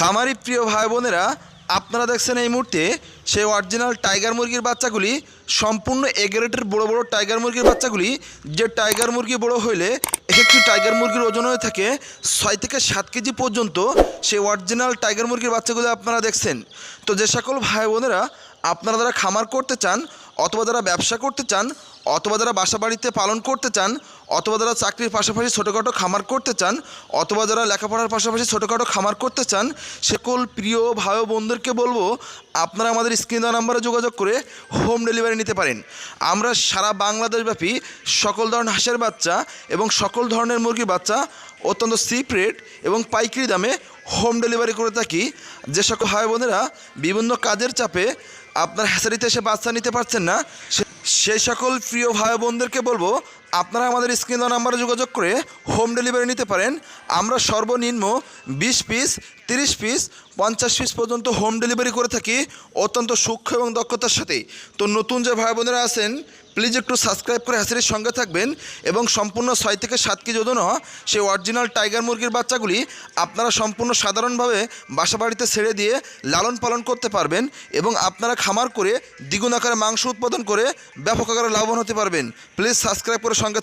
খামারি প্রিয় ভাই বোনেরা, আপনারা দেখছেন এই মুহূর্তে সেই অরিজিনাল টাইগার মুরগির বাচ্চাগুলি সম্পূর্ণ এগ্রেটের বড় বড় টাইগার মুরগির বাচ্চাগুলি। যে টাইগার মুরগি বড় হইলে একটি টাইগার মুরগির ওজন হয়ে থাকে 6 থেকে 7 কেজি পর্যন্ত। সেই অরিজিনাল টাইগার মুরগির বাচ্চাগুলি আপনারা দেখছেন। তো যে সকল ভাই বোনেরা আপনারা যারা খামার করতে চান, অথবা যারা ব্যবসা করতে চান, অথবা যারা বাসা বাড়িতে পালন করতে চান, অথবা যারা চাকরির পাশাপাশি ছোটোখাটো খামার করতে চান, অথবা যারা লেখাপড়ার পাশাপাশি ছোটোখাটো খামার করতে চান, সকল প্রিয় ভাই বোনদেরকে বলবো আপনারা আমাদের স্ক্রিন দেওয়া নাম্বারে যোগাযোগ করে হোম ডেলিভারি নিতে পারেন। আমরা সারা বাংলাদেশব্যাপী সকল ধরনের হাঁসের বাচ্চা এবং সকল ধরনের মুরগির বাচ্চা অত্যন্ত চিপ রেট এবং পাইকারি দামে হোম ডেলিভারি করে থাকি। যে সকল ভাই বোনেরা বিভিন্ন কাজের চাপে আপনার হ্যাচারিতে এসে বাচ্চা নিতে পারছেন না, সেই সকল প্রিয় ভাই বোনদেরকে বলবো আপনারা আমাদের স্ক্রিন দেওয়া নাম্বারে যোগাযোগ করে হোম ডেলিভারি নিতে পারেন। আমরা সর্বনিম্ন 20 পিস, 30 পিস, 50 পিস পর্যন্ত হোম ডেলিভারি করে থাকি অত্যন্ত সূক্ষ্ম এবং দক্ষতার সাথে। তো নতুন যে ভাই বোনেরা আছেন প্লিজ একটু সাবস্ক্রাইব করে হ্যাচারির সঙ্গে থাকবেন এবং সম্পূর্ণ 6 থেকে 7 কেজি ওজন সেই অরিজিনাল টাইগার মুরগির বাচ্চাগুলি আপনারা সম্পূর্ণ সাধারণভাবে বাসা বাড়িতে ছেড়ে দিয়ে লালন পালন করতে পারবেন এবং আপনারা খামার করে দ্বিগুণ আকারে মাংস উৎপাদন করে ব্যাপক আকারে লাভবান হতে পারবেন। প্লিজ সাবস্ক্রাইব করে সঙ্গে